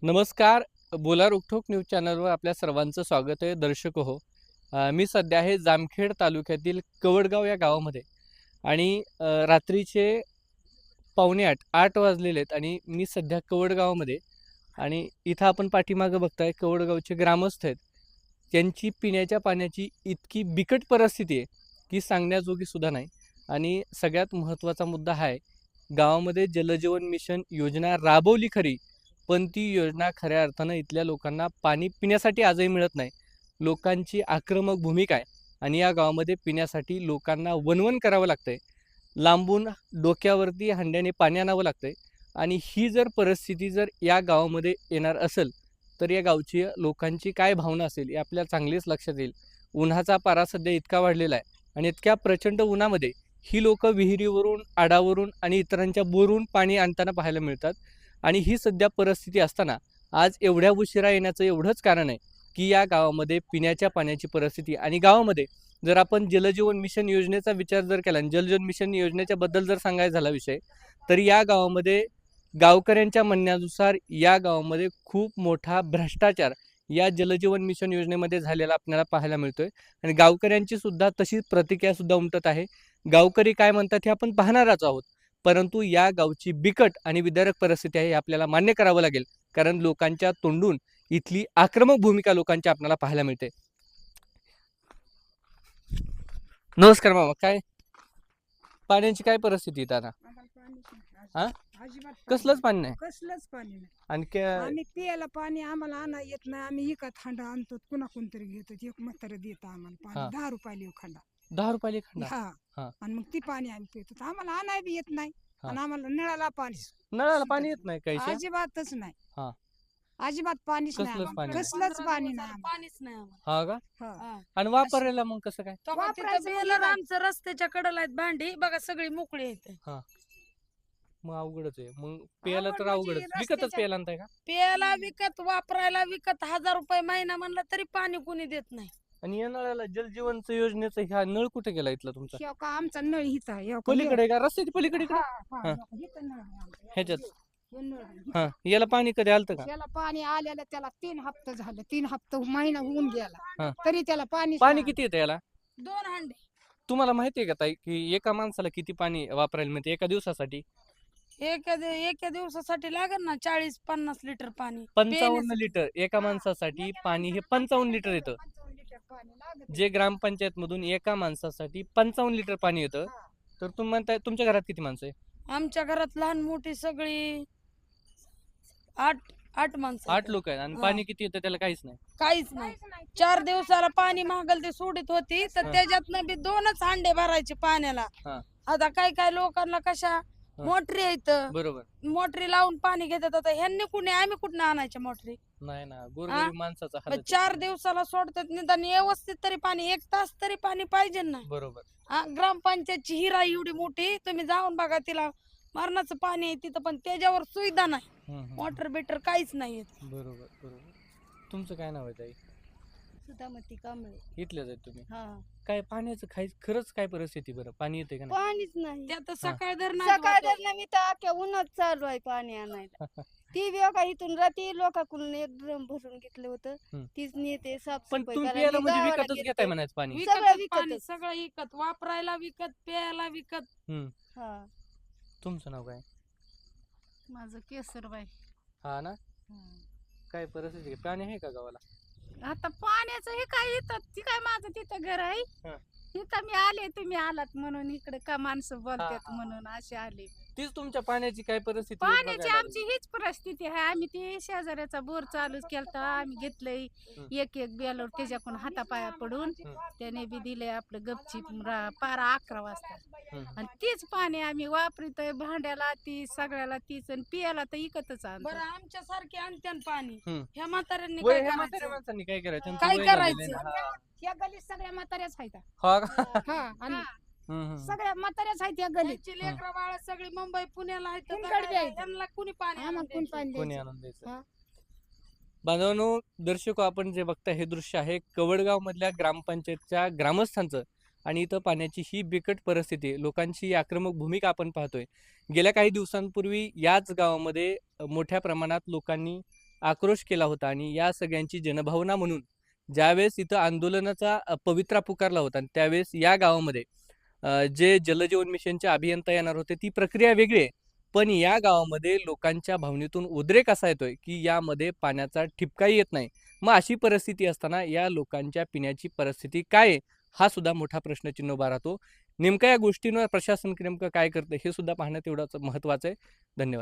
नमस्कार. बोला रोकठोक न्यूज चॅनलवर आपल्या सर्वांचं स्वागत आहे. दर्शक हो, मी सध्या आहे जामखेड तालुक्यातील कवडगाव या गावामध्ये आणि रात्रीचे पावणे 8 वाजलेले आहेत आणि मी सध्या कवडगावामध्ये आणि इथं आपण पाठीमागं बघताय कवडगावचे ग्रामस्थ आहेत. त्यांची पिण्याच्या पाण्याची इतकी बिकट परिस्थिती आहे की सांगण्याजोगी सुद्धा नाही. आणि सगळ्यात महत्त्वाचा मुद्दा हा आहे, गावामध्ये जलजीवन मिशन योजना राबवली खरी, पण ती योजना खऱ्या अर्थानं इथल्या लोकांना पाणी पिण्यासाठी आजही मिळत नाही. लोकांची आक्रमक भूमिका आहे आणि या गावामध्ये पिण्यासाठी लोकांना वणवण करावं लागतंय. लांबून डोक्यावरती हंड्याने पाणी आणावं लागतंय आणि ही जर परिस्थिती जर या गावामध्ये येणार असेल, तर या गावची लोकांची काय भावना असेल हे आपल्याला चांगलेच लक्षात येईल. उन्हाचा पारा सध्या इतका वाढलेला आहे आणि इतक्या प्रचंड उन्हामध्ये ही लोकं विहिरीवरून, आडावरून आणि इतरांच्या बोरून पाणी आणताना पाहायला मिळतात. आणि ही सध्या परिस्थिती असताना आज एवढ्या उशिरा येण्याचं एवढंच कारण आहे की या गावामध्ये पिण्याच्या पाण्याची परिस्थिती आणि गावामध्ये जर आपण जलजीवन मिशन योजनेचा विचार जर केला आणि जलजीवन मिशन योजनेच्या बद्दल जर सांगायचा झाला विषय, तर या गावामध्ये गावकऱ्यांच्या म्हणण्यानुसार या गावामध्ये खूप मोठा भ्रष्टाचार या जलजीवन मिशन योजनेमध्ये झालेला आपल्याला पाहायला मिळतोय आणि गावकऱ्यांची सुद्धा तशीच प्रतिक्रिया सुद्धा उमटत आहे. गावकरी काय म्हणतात हे आपण पाहणारच आहोत. परंतु या गावची बिकट आणि विदारक परिस्थिती आहे हे आपल्याला मान्य करावं लागेल, कारण लोकांच्या तोंडून इथली आक्रमक भूमिका लोकांची आपल्याला पाहायला मिळते. नमस्कार मामा, काय पाण्याची काय परिस्थिती आहे आता? हा? कसलंच पाणी नाही कसलंच पाणी नाही. आणि आम्ही पियाला पाणी आम्हाला आणा येत नाही. आम्ही इकत खंडा आणतो, कुणा कोणतरी घेतो. एक म्हातारं देत आम्हाला हा. पाणी 10 रुपयाला एक खंडा. 10 रुपयाला एक खंडा? हा. हा. आणि मग ती पाणी आम्ही पितो. तर आम्हाला आणाय बी येत नाही. हा. आणि आम्हाला नळाला पाणी नळाला पाणी येत नाही काही? अजिबातच नाही. हा. अजिबात पाणीच नाही कसलंच आम्हाला. पाणी नाही. कसलंच पाणी नाही आम्हाला. पाणीच नाही आम्हाला. हा का? हा. आणि वापरायला मग कसं काय? वापरायचं तिथं म्हणजे बेलर काय? आमचं रस्त्याच्या कडेला आहेत भांडी बघा सगळी मोकळी आहेत. मग अवघडच आहे. मग प्यायला तर अवघड म्हणजे अवघडच. विकतच रस्त्याच्या- प्यायला आणताय का? प्यायला विकत वापरायला विकत 1000 रुपये महिना म्हणलं तरी पाणी कुणी देत नाही. आणि या नळाला जलजीवनचं योजनेचा ह्या नळ कुठे गेला इथला तुमचा? ह्यो का आमचा नळ हिचा आहे. ह्यो का पलीकडे का रस्त्याच्या पलीकडे हा, का? हा, हा. हिचा नळ आहे आमचा. ह्याच्यात? ह्यो नळ आहे. हा, याला पाणी कधी आलतं का? त्याला पाणी आलेलं त्याला 3 हप्ते झालं. 3 हप्ते महिना होऊन हा. गेला तरी त्याला पाणी पाणी किती येतं याला? 2 हांडे तुम्हाला माहिती आहे का ताई की एका माणसाला किती पाणी वापरायला मिळते एका दिवसासाठी? एका दिवसासाठी लागेल ना 40-50 लिटर पाणी. 55 लिटर एका माणसासाठी पाणी हे 55 लिटर येतं. 55 लिटर पाणी लागतं. जे ग्रामपंचायत मधून एका माणसासाठी 55 लिटर पाणी येतं. तर तुम्ही म्हणताय तुमच्या घरात किती माणसं आहे? आमच्या घरात लहान मोठी सगळी 8 माणसं 8 आहेत. लोक आहेत आणि हा. पाणी किती येतं त्याला काहीच नाही. काहीच नाही. 4 दिवसाला पाणी महागल ते सोडित होती तर हा. त्याच्यातनं बी 2च हांडे भरायचे पाण्याला. हा. आता काय लोकांना कशा हा. मोटरी आहेत, बरोबर. मोटरी लावून पाणी घेतात. आता ह्यांनी कुणी आम्ही कुठं आणायच्या मोटरी? नाही ना, गोरगरीब माणसाचा हाल आहे. 4 दिवसाला सोडतात निदान व्यवस्थित तरी पाणी 1 तास तरी पाणी पाहिजे ना. बरोबर. ग्रामपंचायतची हिरा एवढी मोठी तुम्ही जाऊन बघा, तिला मरणाचं पाणी आहे तिथं, पण त्याच्यावर सुविधा नाही. मोटर बिटर काहीच नाही. बरोबर बरोबर. तुमचं काय नाव आहे ताई? सुधामती कांबळे. इथलेच आहेत तुम्ही? हा. काय पाण्याचं खरंच काय परिस्थिती? बरं पाणी येते का नाही? पाणीच नाही. ते आता हा. सकाळ धरण सकाळ धरणं मी तर अख्ख्या उन्हात चालू आहे पाणी आणायला. ती बघा इथून रात्री लोकांकडून एक ड्रम भरून घेतलं होतं. हम्म. तीच नेते पण साफसफाई तुम्ही करायला प्यायला मी म्हणजे गावाला विकतच गेलते. घेताय म्हणायचं पाणी? सगळं विकत पाणी, विकतच. सगळं विकत, वापरायला विकत, प्यायला विकत. हा. तुमचं नाव काय? माझं केसरबाई. हा ना. काय परिस्थिती आहे? पाणी आहे का गावाला? आता पाण्याचं हे काय येतात ती काय माझं तिथं घर आहे. हा. इथं मी आले, तुम्ही आलात म्हणून इकडे का माणसं बोलतात हा. म्हणून असे आले. तीच तुमच्या पाण्याची काय परिस्थिती आहे पाण्याची बघायला आमची हीच परिस्थिती आहे. आम्ही ते शेजाऱ्याचा बोर चालू केलता, आम्ही घेतलंय एक बेलर त्याच्याकडून हातापाया पडून त्याने बी दिले आपलं गपचीप पारा 11 वाजता. आणि तीच पाणी आम्ही वापरतोय भांड्याला, ती सगळ्याला तीच, आणि पियाला तर इकतच आणतो. बरं आमच्या सारखे आणत्यान पाणी. हम्म. ह्या म्हाताऱ्यांनी वय काय ह्या म्हाताऱ्या करायचं? माणसांनी काय करायचं? त्यांचं काय वय झालेलं करायचं? आहे ना. या गलीत सगळ्या म्हाताऱ्याच आहेत. हा का? हा. आणि हम्म. सगळ्या म्हाताऱ्याच आहेत या गलीत. त्यांची लेकरं बाळ सगळी मुंबई पुण्याला आहेत, तर कुणीकडे काय द्यायचं? त्यांना कुणी पाणी आम्हाला आणून कोण द्यायचं? पाणी कोणी द्यायचं? आणून द्यायचं? हा. बांधवांनो, दर्शको, आपण जे बघताय हे दृश्य आहे कवडगाव मधल्या ग्रामपंचायतच्या ग्रामस्थांचं आणि इथं पाण्याची ही बिकट परिस्थिती आहे. लोकांची आक्रमक भूमिका आपण पाहतोय. गेल्या काही दिवसांपूर्वी याच गावामध्ये मोठ्या प्रमाणात लोकांनी आक्रोश केला होता आणि या सगळ्यांची जनभावना म्हणून ज्यावेळेस इथं आंदोलनाचा पवित्रा पुकारला होता आणि त्यावेळेस या गावामध्ये जे जलजीवन मिशनचे अभियंता येणार होते ती प्रक्रिया वेगळी आहे. पण या गावामध्ये लोकांच्या भावनेतून उद्रेक असा येतोय की यामध्ये पाण्याचा ठिपकाही येत नाही. मग अशी परिस्थिती असताना या लोकांच्या पिण्याची परिस्थिती काय आहे हा सुद्धा मोठा प्रश्नचिन्ह उभा राहतो. नेमक्या या गोष्टींवर प्रशासन नेमकं काय करतं हे सुद्धा पाहणं तेवढंच महत्त्वाचं आहे. धन्यवाद.